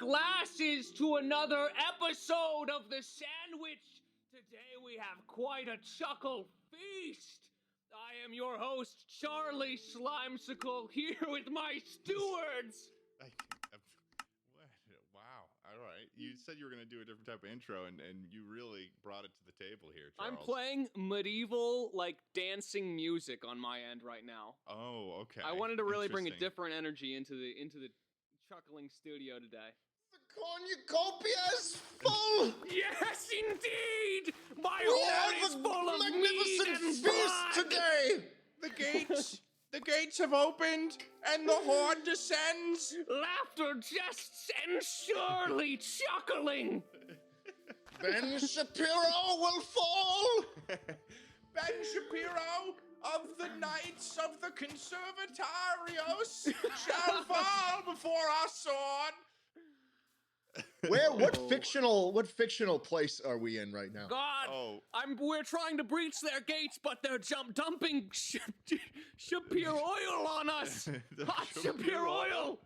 glasses to another episode of The Sandwich. Today we have quite a chuckle feast. I am your host, Charlie Slimesicle, here with my stewards. What? Wow. All right. You said you were going to do a different type of intro, and you really brought it to the table here, Charles. I'm playing medieval, dancing music on my end right now. Oh, okay. I wanted to really bring a different energy into the chuckling studio today. The cornucopia is full! Yes, indeed! My heart is full of magnificent meat and feast blood! today! The gates have opened, and the horde descends. Laughter, jests, and surely chuckling! Ben Shapiro will fall! Ben Shapiro of the Knights of the Conservatarios shall fall before our sword. What fictional place are we in right now? God, we're trying to breach their gates, but they're dumping Shapiro oil on us. Hot Shapiro oil.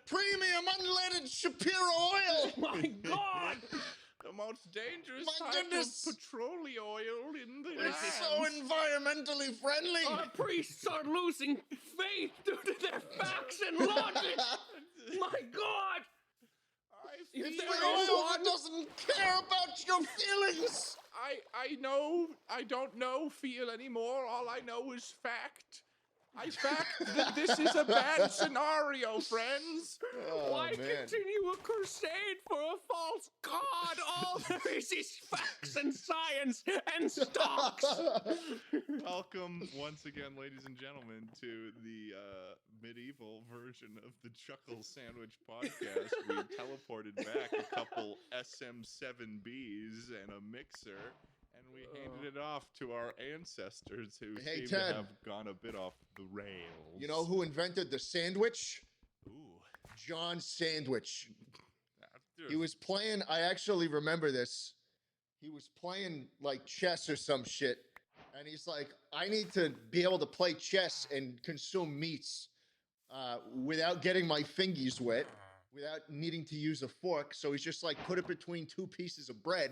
Premium unleaded Shapiro oil! My God. The most dangerous My type goodness. of petroleum oil in the land. It's so environmentally friendly! Our priests are losing faith due to their facts and logic. My God. It's the oil that doesn't care about your feelings! I don't feel anymore. All I know is fact. I fact that this is a bad scenario, friends. Oh, Why man. continue a crusade for a false god? All there is facts and science and stocks. Welcome once again, ladies and gentlemen, to the medieval version of the Chuckle Sandwich podcast. We teleported back a couple SM7Bs and a mixer, and we handed it off to our ancestors who seem Ted. to have gone a bit off the rails. You know who invented the sandwich? Ooh. John Sandwich. Dude. He was playing, I actually remember this. He was playing chess or some shit. And he's like, I need to be able to play chess and consume meats without getting my fingies wet, without needing to use a fork. So he's just put it between two pieces of bread.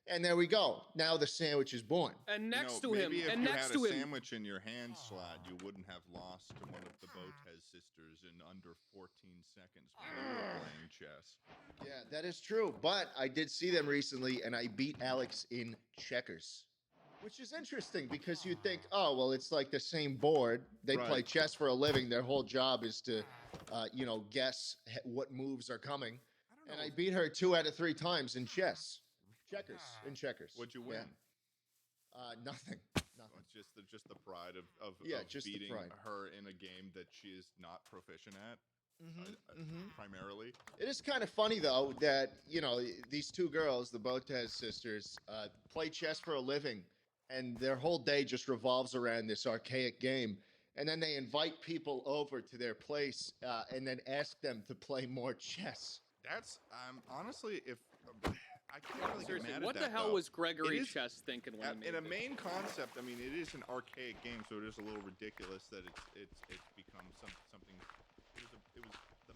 And there we go. Now the sandwich is born. And next to maybe him, if and you next had to a him. sandwich in your hand slot, you wouldn't have lost to one of the Botez sisters in under 14 seconds when they were playing chess. Yeah, that is true. But I did see them recently, and I beat Alex in checkers. Which is interesting because you'd think, oh, well, it's like the same board. They play chess for a living. Their whole job is to, guess what moves are coming. I don't know. And I beat her 2 out of 3 times in chess. In checkers. What'd you win? Yeah. Nothing. It's just the pride of just the beating pride. her in a game that she is not proficient at, primarily. It is kind of funny, though, that, these two girls, the Botez sisters, play chess for a living, and their whole day just revolves around this archaic game. And then they invite people over to their place and then ask them to play more chess. That's, honestly, if... I can't really Seriously, get mad what at the that, hell though. was Gregory It is- Chess thinking when he made In a it? main concept, I mean, it is an archaic game, so it is a little ridiculous that it's become something. It was the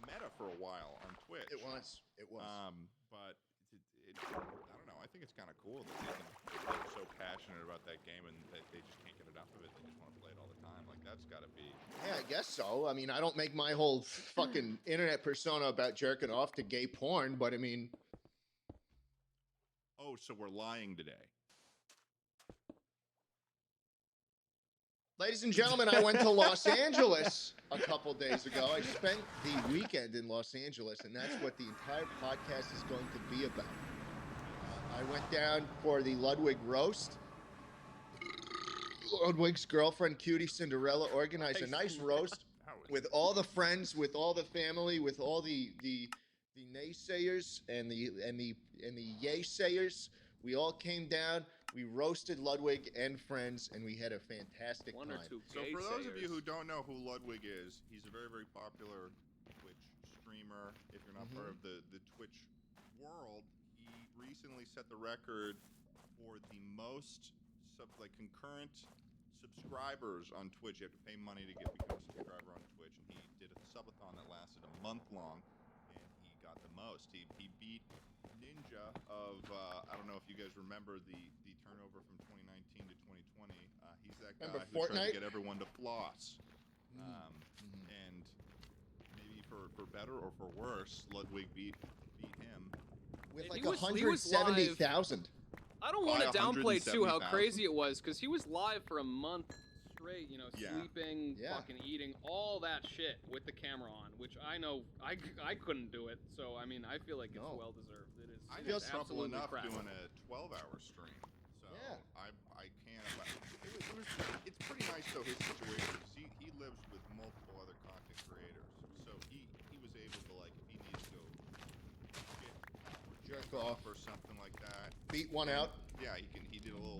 meta for a while on Twitch. It was. But I don't know. I think it's kind of cool that they're so passionate about that game and they just can't get enough of it. They just want to play it all the time. Like, that's got to be. Yeah, I guess so. I mean, I don't make my whole fucking internet persona about jerking off to gay porn, but I mean... Oh, so we're lying today. Ladies and gentlemen, I went to Los Angeles a couple days ago. I spent the weekend in Los Angeles, and that's what the entire podcast is going to be about. I went down for the Ludwig roast. Ludwig's girlfriend, Cutie Cinderella, organized a nice roast with all the friends, with all the family, with all the naysayers and the yay-sayers. We all came down. We roasted Ludwig and friends, and we had a fantastic time. So for those of you who don't know who Ludwig is, he's a very, very popular Twitch streamer. If you're not part of the Twitch world, he recently set the record for the most concurrent subscribers on Twitch. You have to pay money to become a subscriber on Twitch, and he did a subathon that lasted a month long, and he got most. He beat Ninja of I don't know if you guys remember the turnover from 2019 to 2020. He's that guy Remember who tried Fortnite? to get everyone to floss. And maybe for better or for worse, Ludwig beat him. With And like he was 170,000. I don't want to By downplay too how 170,000. crazy it was, because he was live for a month straight, you know, Yeah. sleeping, Yeah. fucking eating, all that shit with the camera on, which I know I couldn't do it. So I mean, I feel like it's No. well deserved. It is. I It had is trouble absolutely enough crap. doing a 12-hour stream, so Yeah. I can't. It's pretty nice though his situation. 'Cause he lives with multiple other content creators, so he was able to, like, if he needs to go Jerk off. or something like that. Beat one out. Yeah, he did a little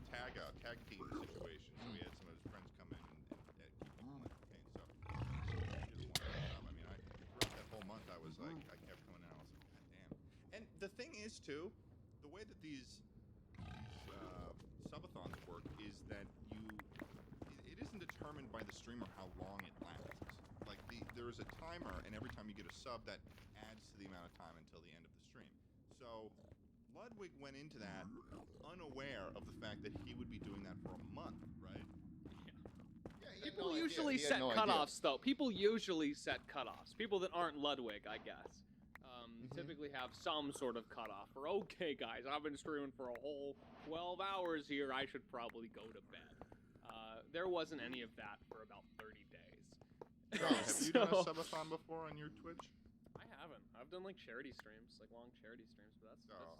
tag team situation. So he had some of his friends come in and keep people entertained. So he did a wonderful job. I mean, throughout that whole month, I was like, I kept coming out. I was like, God damn. And the thing is, too, the way that these subathons work is that it isn't determined by the streamer how long it lasts. Like there is a timer, and every time you get a sub, that adds to the amount of time until the end of the stream. So Ludwig went into that unaware of the fact that he would be doing that for a month, right? People usually set cutoffs, though. People usually set cutoffs. People that aren't Ludwig, I guess, typically have some sort of cutoff. Or, okay, guys, I've been streaming for a whole 12 hours here. I should probably go to bed. There wasn't any of that for about 30 days. Have you done a subathon before on your Twitch? I haven't. I've done, like, charity streams, like long charity streams, but that's Oh.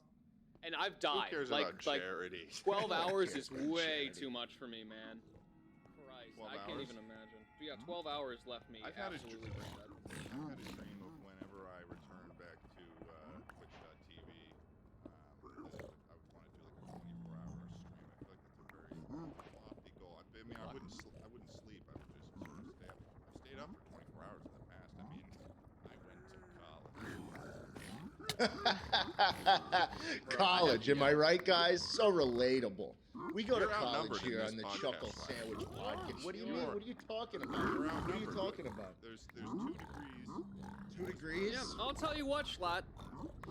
and I've died. Who cares about charity? 12 hours is cares about way charity? too much for me, man. Christ, 12 I can't hours? even imagine. But yeah, 12 hours left me I've had a absolutely brain dead. I've had a dream of whenever I return back to Twitch.tv, that I would want to do like a 24-hour stream. I feel like that's a very lofty goal. I mean, I wouldn't sleep. I would just sort of stay up. I've stayed up for 24 hours in the past. I mean, I went to college. College, am I right, guys? So relatable. We go to You're college outnumbered in here this on the podcast, Chuckle Ryan. Sandwich Podcast. What do you mean? You're- What are you talking about? You're What are you outnumbered. talking about? There's 2 degrees. 2 degrees? Yeah, I'll tell you what, Schlatt.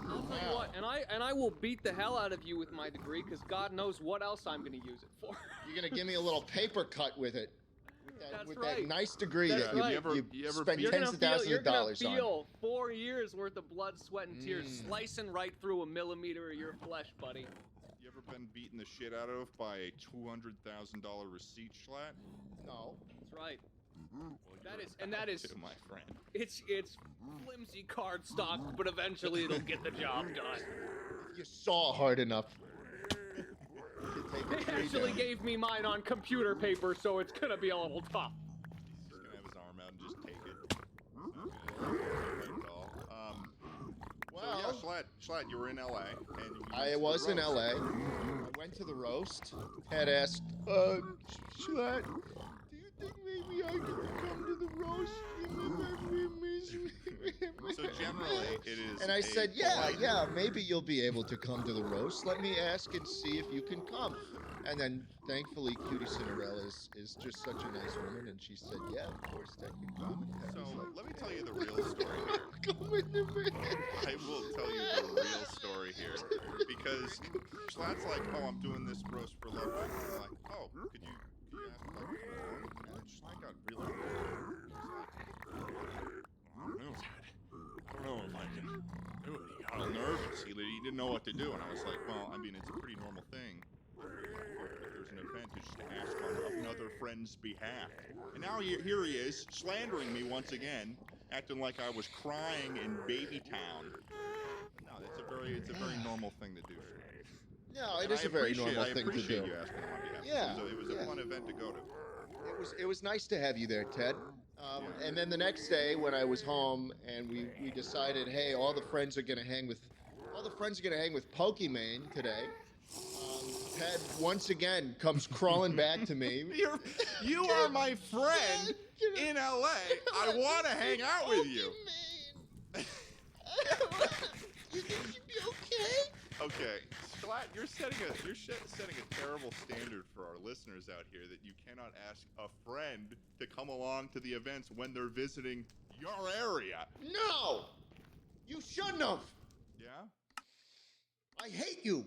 I'll tell you what, and I will beat the hell out of you with my degree, because God knows what else I'm going to use it for. You're gonna give me a little paper cut with it. That's With right. that nice degree That's that you, right. you ever spent beat- tens of thousands you're of dollars gonna on. feel 4 years worth of blood, sweat, and tears Mm. slicing right through a millimeter of your flesh, buddy. You ever been beaten the shit out of by a $200,000 receipt, Schlatt? No. That's right. Well, That you're is- and that about is- to, my friend. It's flimsy card stock, but eventually it'll get the job done. If you saw hard enough. You could take a They tree actually down. gave me mine on computer paper, so it's gonna be a little tough. He's just gonna have his arm out and just take it. That's all. Well, So yeah, Schlatt, you were in LA, and you I went to was the in roast. LA. I went to the roast. Ted asked, Schlatt, do you think maybe I could come to the roast? So generally, it is. And I a said, yeah, polite- maybe you'll be able to come to the roast. Let me ask and see if you can come. And then, thankfully, Cutie Cinderella is just such a nice woman, and she said, yeah, of course, Ted can come. And Ted So was like, let me tell you the real story here. come with me, man. I will tell you the real story here, because Schlatt's like, oh, I'm doing this roast for Ludwig. And I'm like, oh, could you ask like, and Schlatt got really weird. He's like, I don't know, Ted. I don't know if I can do it. He got all nervous. He didn't know what to do, and I was like, well, I mean, it's a pretty normal thing. If there's an event, to just ask on another friend's behalf. And now here he is, slandering me once again, acting like I was crying in Baby Town. No, it's a very normal thing to do. No, it And is I a very appreciate- normal I thing to appreciate do. you asking on my behalf. Yeah, It was a yeah. fun event to go to. It was nice to have you there, Ted. And then the next day, when I was home, and we decided, hey, all the friends are gonna hang with Pokimane today. Ted once again comes crawling back to me. You are my friend in LA. I want to hang out with you. You think you'd be okay? Okay, Schlatt, you're setting a terrible standard for our listeners out here that you cannot ask a friend to come along to the events when they're visiting your area. No! of. Yeah. I hate you.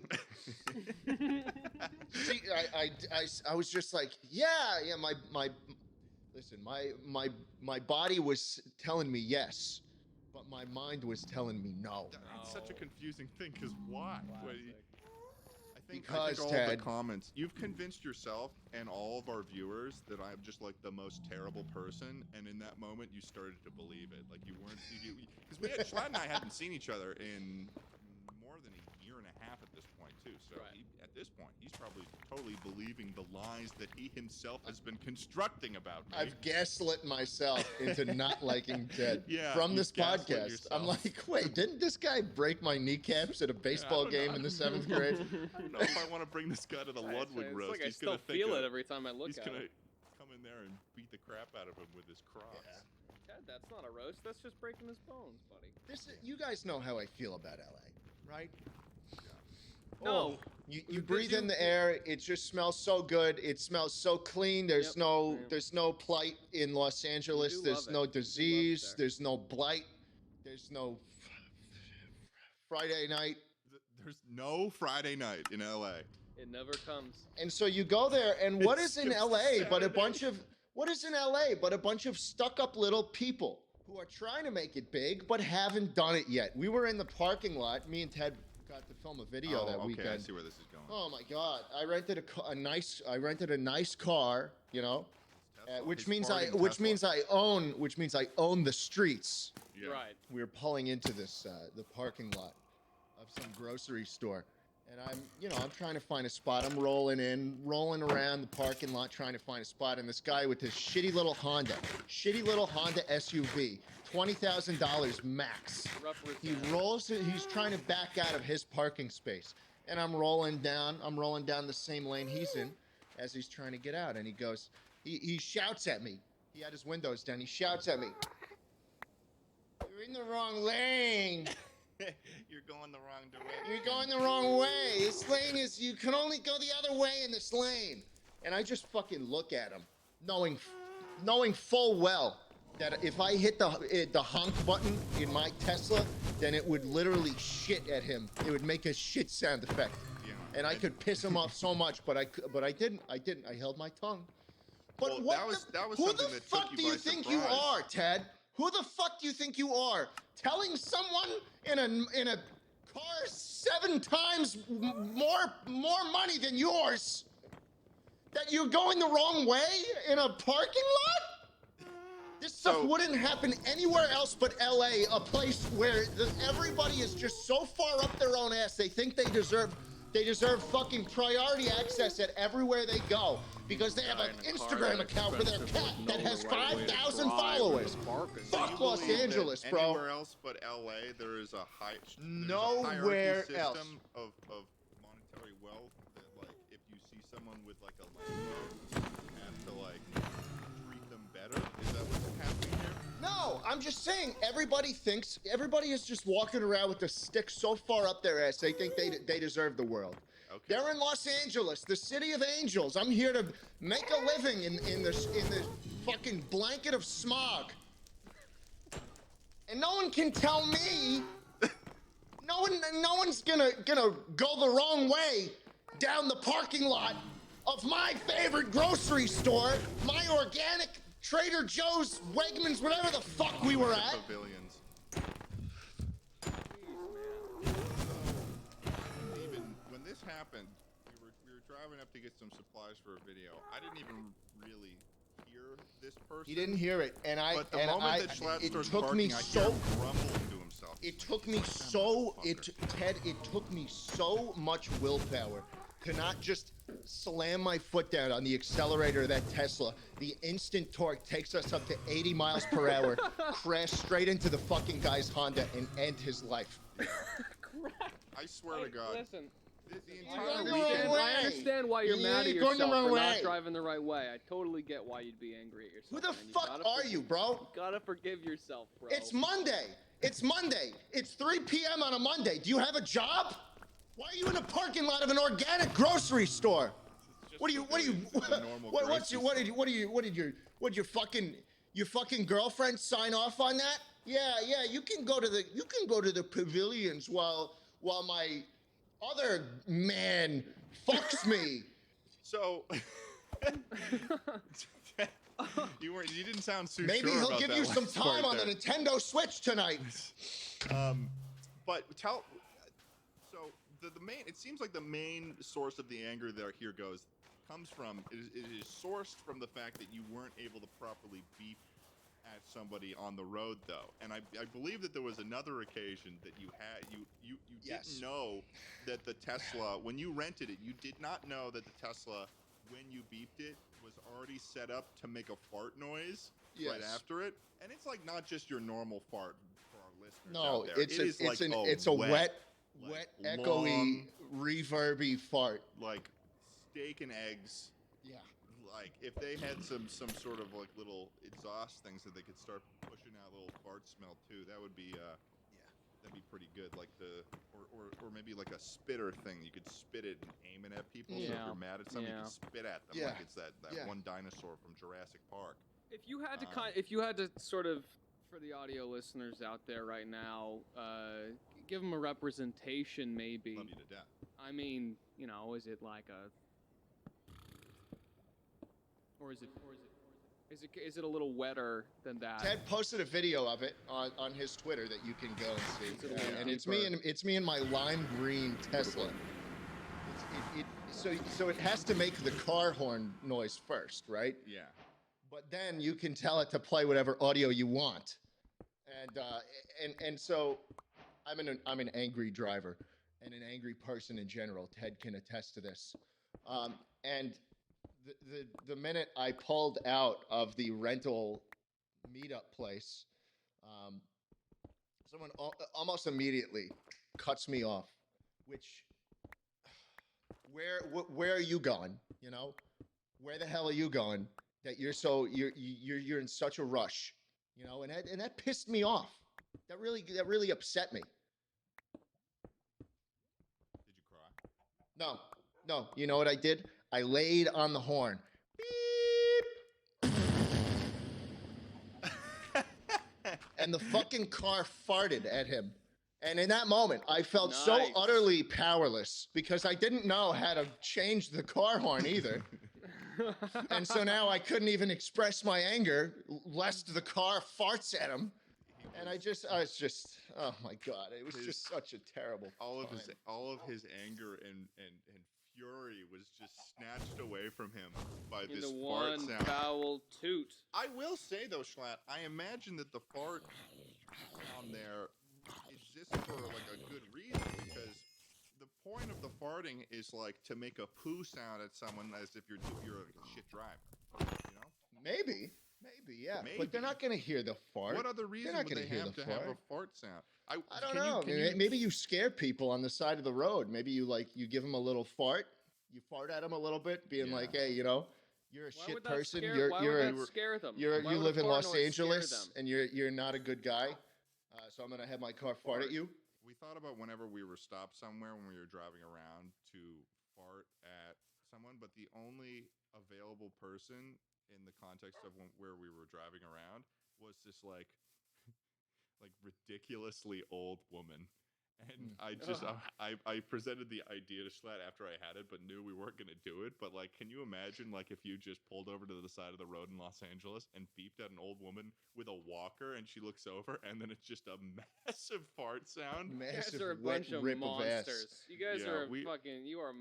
See, I was just like, yeah. Listen, my body was telling me yes, but my mind was telling me no. That's such a confusing thing, because why? I think Because, all Ted, the comments, you've convinced yourself and all of our viewers that I'm just like the most terrible person, and in that moment you started to believe it. Like you weren't, because Schlatt and I hadn't seen each other in more than a year and a half at this point too. So at this point, he's probably totally believing the lies that he himself has been constructing about me. I've gaslit myself into not liking Ted from this podcast. Yourself. I'm like, wait, didn't this guy break my kneecaps at a baseball game in the 7th grade? I don't know if I want to bring this guy to the Ludwig roast. Like he's I still feel it every time I look at him. He's gonna come in there and beat the crap out of him with his Crocs. Yeah. Ted, that's not a roast. That's just breaking his bones, buddy. You guys know how I feel about LA, right? No. You breathe in the air. It just smells so good. It smells so clean. There's no plight in Los Angeles. There's no disease. There's no blight. There's no Friday night. There's no Friday night in LA. It never comes. And so you go there, and what is in LA but a bunch of stuck-up little people who are trying to make it big but haven't done it yet. We were in the parking lot. Me and Ted got to film a video that weekend. I see where this is going. Oh my God! I rented a nice car, you know, which means I own the streets. Yeah. Right. We were pulling into this the parking lot of some grocery store, and I'm trying to find a spot. I'm rolling around the parking lot trying to find a spot, and this guy with this shitty little Honda SUV. $20,000 max. He's trying to back out of his parking space. And I'm rolling down the same lane he's in as he's trying to get out. And he shouts at me. He had his windows down. He shouts at me. You're in the wrong lane. You're going the wrong direction. You're going the wrong way. This lane you can only go the other way in this lane. And I just fucking look at him, knowing full well that if I hit the honk button in my Tesla, then it would literally shit at him. It would make a shit sound effect. Yeah. And I could piss him off so much, but I didn't. I held my tongue. But well, that was who something the that fuck took do you you by think surprise. you are, Ted? Who the fuck do you think you are? Telling someone in a car 7 times more money than yours that you're going the wrong way in a parking lot? This stuff wouldn't happen anywhere else but LA, a place where everybody is just so far up their own ass. They think they deserve fucking priority access at everywhere they go because they have an Instagram account for their cat that has 5,000 followers. Fuck Los Angeles, bro. Anywhere else but LA, there is a nowhere hierarchy else system of monetary wealth that, like, if you see someone with like a Lambo, you have to like treat them better. Is that what's happening here? No, I'm just saying everybody is just walking around with the stick so far up their ass they think they deserve the world. Okay. They're in Los Angeles, the city of angels. I'm here to make a living in the fucking blanket of smog. And no one can tell me no one's gonna go the wrong way down the parking lot of my favorite grocery store, my organic Trader Joe's, Wegmans, whatever the fuck we were at. Pavilions. Even when this happened, we were driving up to get some supplies for a video. I didn't even really hear this person. He didn't hear it, and But the moment that Schlatt starts barking, I hear him grumbling to himself. It took me so much willpower to not just slam my foot down on the accelerator of that Tesla. The instant torque takes us up to 80 miles per hour, crash straight into the fucking guy's Honda and end his life. I swear to God. Listen, The You're entire going the wrong weekend. way. I understand why you're mad at You're going the yourself wrong for not way. driving the right way. I totally get why you'd be angry at yourself. Who the man. You fuck gotta are you, bro? You gotta forgive yourself, bro. It's Monday. It's 3 p.m. on a Monday. Do you have a job? Why are you in a parking lot of an organic grocery store? What did your fucking girlfriend sign off on that? yeah, you can go to the pavilions while my other man fucks me. So you didn't sound too Maybe sure he'll about give that you some last part time on the there. Nintendo Switch tonight. But tell. So the main, it seems like the main source of the anger there here comes from it is sourced from the fact that you weren't able to properly beep at somebody on the road, though. And I believe that there was another occasion that you Yes. didn't know that the Tesla, when you rented it, you did not know that the Tesla, when you beeped it, was already set up to make a fart noise right Yes. after it. And it's like not just your normal fart for our listeners No, out there. it's a wet, echoey, long, reverby fart. like steak and eggs. Yeah. Like if they had some sort of like little exhaust things that they could start pushing out a little fart smell too, that would be that'd be pretty good. Like or maybe like a spitter thing. You could spit it and aim it at people. So if you're mad at somebody, you can spit at them like it's that one dinosaur from Jurassic Park. If you had to sort of, for the audio listeners out there right now, give them a representation, maybe. Love you to death. I mean, is it like a, or is it a little wetter than that? Ted posted a video of it on his Twitter that you can go and see, and it's me in my lime green Tesla. So it has to make the car horn noise first, right? Yeah. But then you can tell it to play whatever audio you want, and so I'm an angry driver and an angry person in general. Ted can attest to this, and the minute I pulled out of the rental meetup place, someone almost immediately cuts me off. Which, where are you going? Where the hell are you going? That you're in such a rush, and that pissed me off. That really upset me. Did you cry? No. You know what I did? I laid on the horn. Beep. And the fucking car farted at him. And in that moment, I felt so utterly powerless because I didn't know how to change the car horn either. And so now I couldn't even express my anger lest the car farts at him. And I was just, oh my God, it was just such a terrible all time. of his anger and fury was just snatched away from him by this fart sound. One foul toot. I will say though, Schlatt, I imagine that the fart sound there exists for like a good reason, because the point of the farting is like to make a poo sound at someone as if you're like a shit driver, Maybe, yeah. Maybe. But they're not going to hear the fart. What other reason would they have to have a fart sound? I don't know. Maybe you scare people on the side of the road. Maybe you give them a little fart. You fart at them a little bit, being like, hey, you're a shit person. Why would that scare them? You live in Los Angeles and you're not a good guy. So I'm going to have my car fart at you. We thought about whenever we were stopped somewhere when we were driving around to fart at someone, but the only available person in the context of where we were driving around was this like ridiculously old woman. And I presented the idea to Schlatt after I had it, but knew we weren't going to do it. But can you imagine if you just pulled over to the side of the road in Los Angeles and beeped at an old woman with a walker, and she looks over, and then it's just a massive fart sound. Massive, you guys are a bunch of monsters. You guys are fucking. You are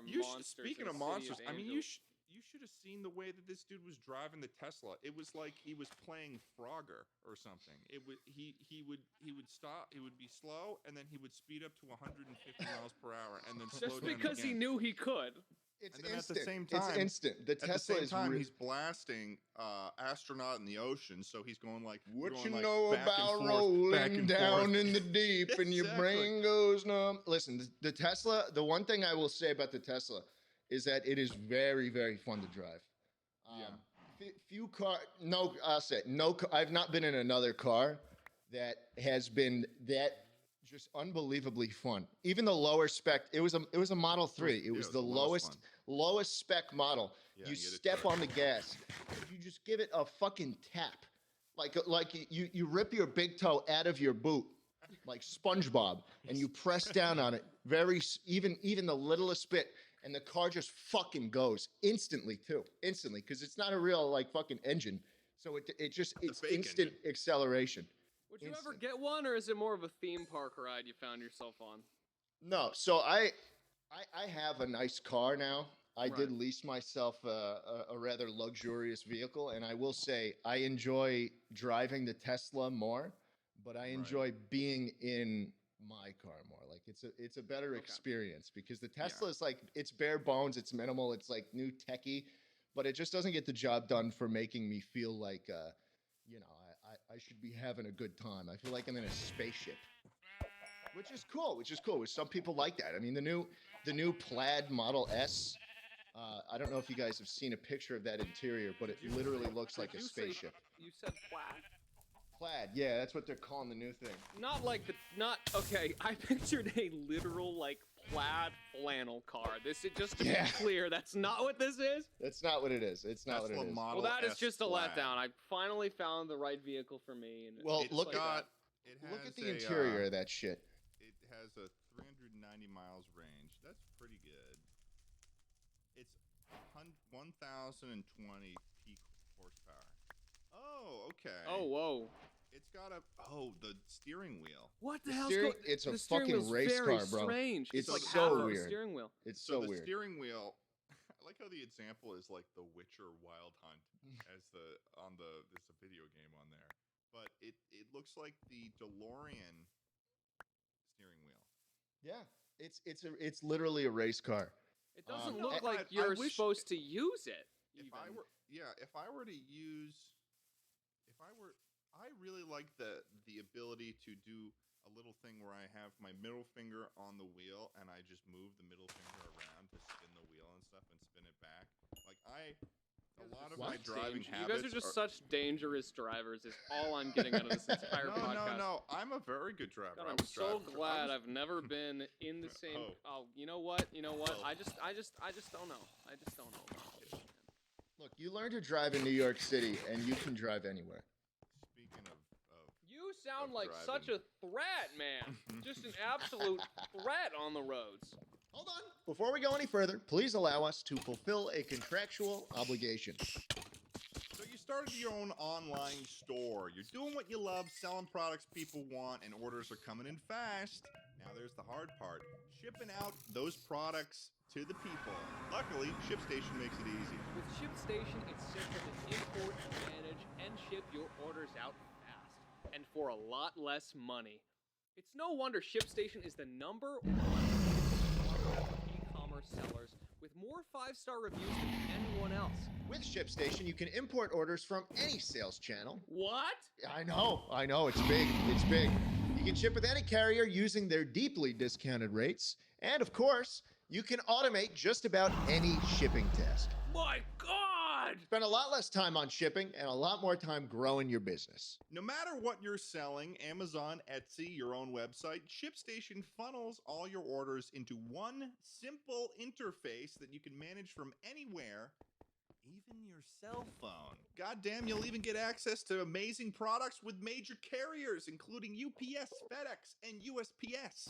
monsters. Speaking of monsters, I mean, you should have seen the way that this dude was driving the Tesla. It was like he was playing Frogger or something. He would stop, he would be slow, and then he would speed up to 150 miles per hour, and then slow down just because he knew he could. It's and then instant. At the same time, it's instant. The Tesla at the same time, he's blasting Astronaut in the Ocean, so he's going what going you know back about and forth, rolling down in the deep and your brain goes numb. Listen, the Tesla, the one thing I will say about the Tesla is that it is very, very fun to drive. Few car, no, I'll say no. I've not been in another car that has been that just unbelievably fun. Even the lower spec, it was a Model 3. It was the lowest spec model. Yeah, you step on the gas. You just give it a fucking tap, like you rip your big toe out of your boot, like SpongeBob, and you press down on it even the littlest bit, and the car just fucking goes instantly because it's not a real like fucking engine, so it's instant engine. acceleration. Would you ever Instant. get one, or is it more of a theme park ride you found yourself on? No, so I have a nice car now. I Right. did lease myself a rather luxurious vehicle, and I will say I enjoy driving the Tesla more, but I Right. enjoy being in my car more. Like it's a better Okay. experience because the Tesla is like it's bare bones, it's minimal, it's like new techie, but it just doesn't get the job done for making me feel like I should be having a good time. I feel like I'm in a spaceship. Which is cool. Some people like that. I mean, the new Plaid Model S. I don't know if you guys have seen a picture of that interior, but it literally looks like a spaceship. You said plaid. Plaid, yeah, that's what they're calling the new thing. Okay, I pictured a literal, like, plaid flannel car. Just to be clear, that's not what this is? That's not what it is. It's not Tesla what it is. Model Well, that is S just a Plaid. letdown. I finally found the right vehicle for me. And Well, It's look got- at It look has at the a, interior of that shit. It has a 390 miles range. That's pretty good. It's 1,020 peak horsepower. Oh, okay. oh, whoa. It's got the steering wheel. What the The hell's steering- going it's a the steering fucking wheel's race very car, bro. strange. It's like so half of the weird. steering wheel. It's So so the weird. steering wheel, I like how the example is like the Witcher Wild Hunt as there's a video game on there. But it looks like the DeLorean steering wheel. Yeah, it's literally a race car. It doesn't No, look I- like I you're wish- supposed to use it. If even. I really like the ability to do a little thing where I have my middle finger on the wheel and I just move the middle finger around to spin the wheel and stuff and spin it back. Like a lot of my driving You habits. guys are just such dangerous drivers. Is all I'm getting out of this entire podcast. No. I'm a very good driver. God, I I'm was so driving- I glad was- I've never been in the same. Oh, you know what? Oh. I just don't know. I just don't know about this, man. Look, you learn to drive in New York City, and you can drive anywhere. Speaking of You sound Of like such a driving. threat, man. Just an absolute threat on the roads. Hold on. Before we go any further, please allow us to fulfill a contractual obligation. So you started your own online store. You're doing what you love, selling products people want, and orders are coming in fast. Now there's the hard part, shipping out those products to the people. Luckily, ShipStation makes it easy. With ShipStation, it's simple to import, manage, and ship your orders out fast, and for a lot less money. It's no wonder ShipStation is the #1 e-commerce sellers with more 5-star reviews than anyone else. With ShipStation, you can import orders from any sales channel. What? I know, it's big. You can ship with any carrier using their deeply discounted rates. And of course, you can automate just about any shipping task. My God! Spend a lot less time on shipping and a lot more time growing your business. No matter what you're selling, Amazon, Etsy, your own website, ShipStation funnels all your orders into one simple interface that you can manage from anywhere, even your cell phone. Goddamn, you'll even get access to amazing products with major carriers, including UPS, FedEx, and USPS.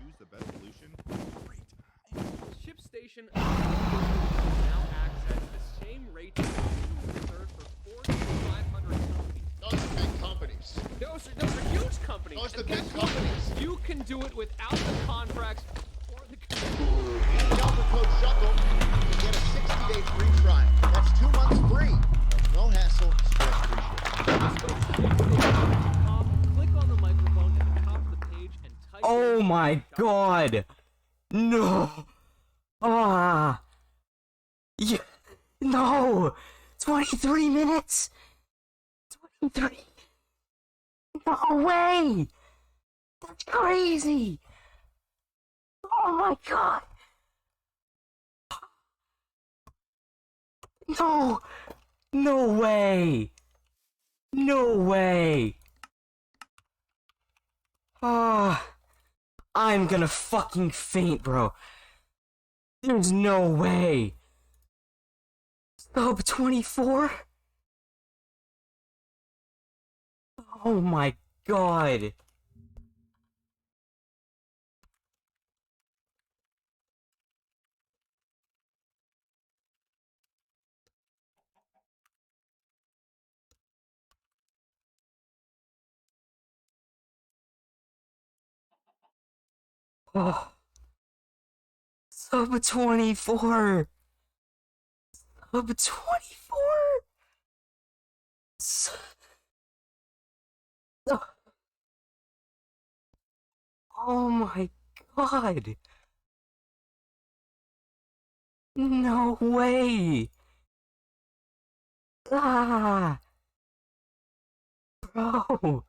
Choose the best solution every time. ShipStation now access the same rates reserved for Fortune 500 companies. Those are big companies. Those are huge companies. Those are And big guess what? companies. You can do it without the contracts or the. Use the offer code SHUCKLE to get a 60-day free trial. That's 2 months free. No hassle, stress-free shipping. Just go to ShipStation.com, click on the microphone at the top of the page, and type. Oh in my ShopStation. god! No! Ah! Yeah, no! 23 minutes? 23? No way! That's crazy! Oh my god! No! No way! No way! Ah! I'm gonna fucking faint, bro. There's no way. Sub 24? Oh my god. Oh, sub 24. Sub 24. Oh my god. No way. Ah, bro.